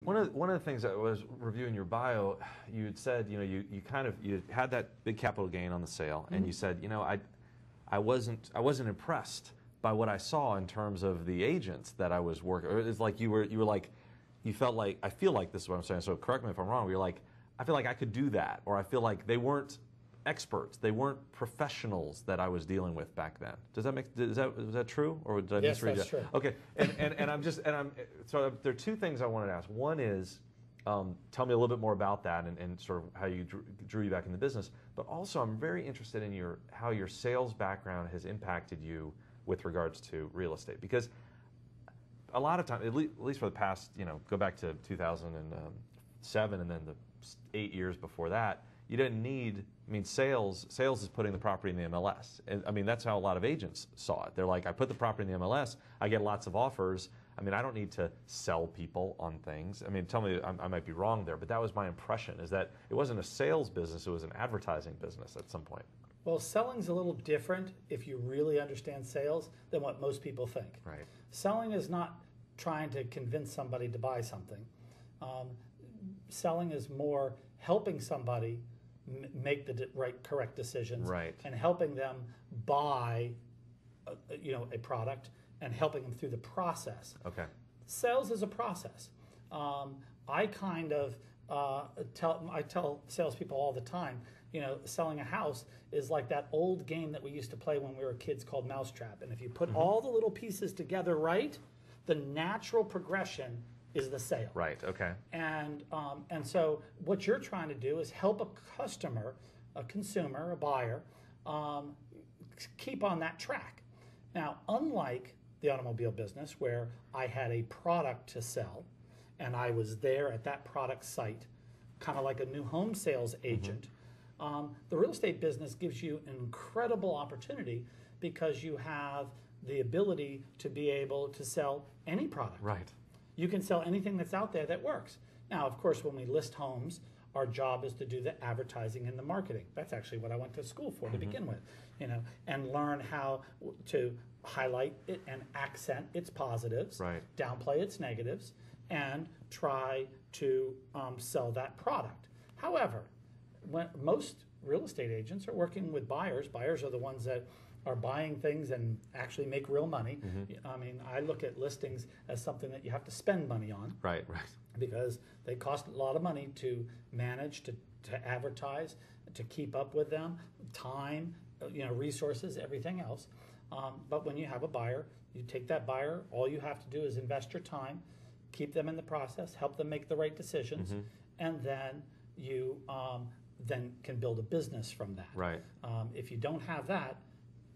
One of the things that was reviewing your bio, you had said, you had that big capital gain on the sale, and you said, I wasn't impressed by what I saw in terms of the agents that I was working. Or it's like you felt like, I feel like this is what I'm saying. So correct me if I'm wrong. You're like, I feel like I could do that, or I feel like they weren't experts, they weren't professionals that I was dealing with back then. Is that true, or did I misread that? Yes, that's true. Okay, and so there are two things I wanted to ask. One is, tell me a little bit more about that and sort of how you drew you back in the business. But also, I'm very interested in how your sales background has impacted you with regards to real estate, because a lot of times, at least for the past, go back to 2007 and then the 8 years before that, you didn't need, sales is putting the property in the MLS. And that's how a lot of agents saw it. They're like, I put the property in the MLS, I get lots of offers. I don't need to sell people on things. Tell me, I might be wrong there, but that was my impression, is that it wasn't a sales business, it was an advertising business at some point. Well, selling's a little different if you really understand sales than what most people think. Right. Selling is not trying to convince somebody to buy something. Selling is more helping somebody make the correct decisions, right, and helping them buy a product and helping them through the process. Okay. Sales is a process. I kind of tell salespeople all the time, selling a house is like that old game that we used to play when we were kids called Mousetrap. And if you put all the little pieces together right, the natural progression is the sale. Right, okay. And so what you're trying to do is help a customer, a consumer, a buyer, keep on that track. Now, unlike the automobile business where I had a product to sell and I was there at that product site, kind of like a new home sales agent, the real estate business gives you an incredible opportunity because you have the ability to be able to sell any product. Right. You can sell anything that's out there that works. Now, of course, when we list homes, our job is to do the advertising and the marketing. That's actually what I went to school for to begin with, and learn how to highlight it and accent its positives, right, downplay its negatives, and try to sell that product. However, when most real estate agents are working with buyers, buyers are the ones that are buying things and actually make real money. I look at listings as something that you have to spend money on. Right. Because they cost a lot of money to manage, to advertise, to keep up with them, time, resources, everything else. But when you have a buyer, you take that buyer, all you have to do is invest your time, keep them in the process, help them make the right decisions, and then you then can build a business from that. Right. If you don't have that,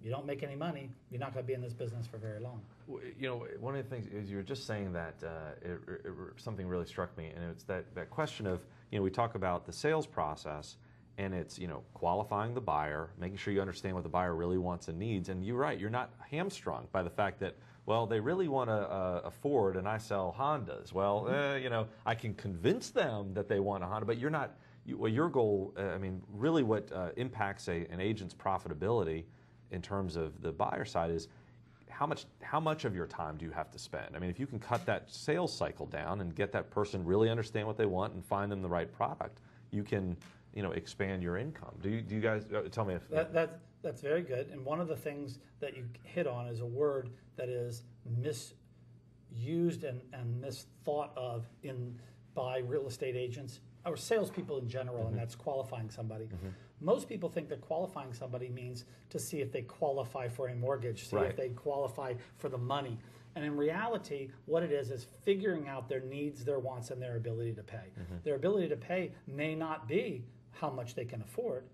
you don't make any money, you're not going to be in this business for very long. One of the things is you were just saying that something really struck me, and it's that question of, we talk about the sales process, and it's, qualifying the buyer, making sure you understand what the buyer really wants and needs, and you're right, you're not hamstrung by the fact that, well, they really want a Ford and I sell Hondas. Well, I can convince them that they want a Honda, but you're not, your goal, really what impacts an agent's profitability in terms of the buyer side is how much of your time do you have to spend? If you can cut that sales cycle down and get that person really understand what they want and find them the right product, you can expand your income. Do you guys tell me if that's very good? And one of the things that you hit on is a word that is misused and misthought of by real estate agents or salespeople in general, and that's qualifying somebody. Most people think that qualifying somebody means to see if they qualify for a mortgage, see if they qualify for the money. And in reality, what it is figuring out their needs, their wants, and their ability to pay. Their ability to pay may not be how much they can afford.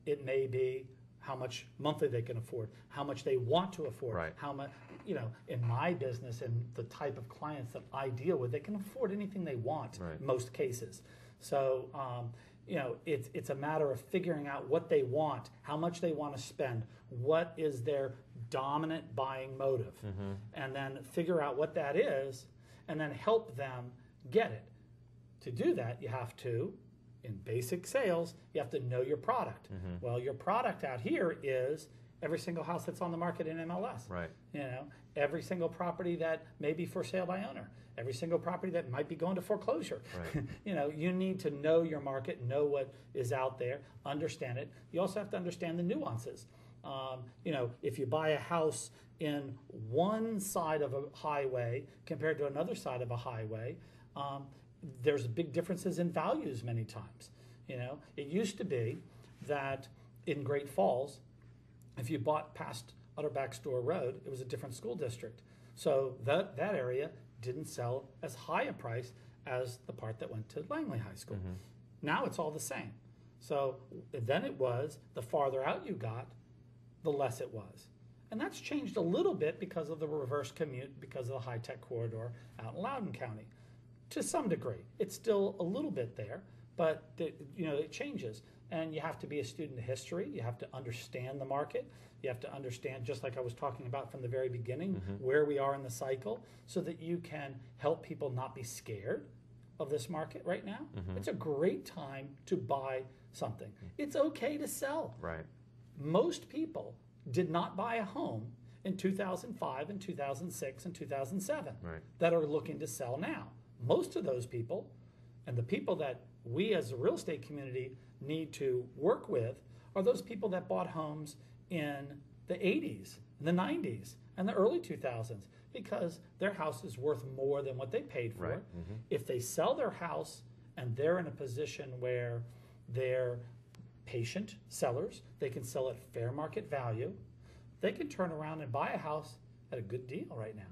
It may be how much monthly they can afford, how much they want to afford, right, how much, in my business and the type of clients that I deal with, they can afford anything they want in most cases. So, it's a matter of figuring out what they want, how much they want to spend, what is their dominant buying motive, and then figure out what that is, and then help them get it. To do that, you have to, in basic sales, you have to know your product. Well, your product out here is every single house that's on the market in MLS. Right. You know, every single property that may be for sale by owner, every single property that might be going to foreclosure. Right. You know, you need to know your market, know what is out there, understand it. You also have to understand the nuances. You know, if you buy a house in one side of a highway compared to another side of a highway, there's big differences in values many times. You know, it used to be that in Great Falls, if you bought past Utterback Store Road, it was a different school district. So that area didn't sell as high a price as the part that went to Langley High School. Mm-hmm. Now it's all the same. So then it was the farther out you got, the less it was. And that's changed a little bit because of the reverse commute, because of the high-tech corridor out in Loudoun County. To some degree. It's still a little bit there, but you know, it changes. And you have to be a student of history. You have to understand the market. You have to understand, just like I was talking about from the very beginning, where we are in the cycle, so that you can help people not be scared of this market right now. It's a great time to buy something. It's okay to sell. Right. Most people did not buy a home in 2005 and 2006 and 2007 that are looking to sell now. Most of those people, and the people that we as a real estate community need to work with, are those people that bought homes in the 80s, the 90s, and the early 2000s, because their house is worth more than what they paid for it. If they sell their house and they're in a position where they're patient sellers, they can sell at fair market value, they can turn around and buy a house at a good deal right now.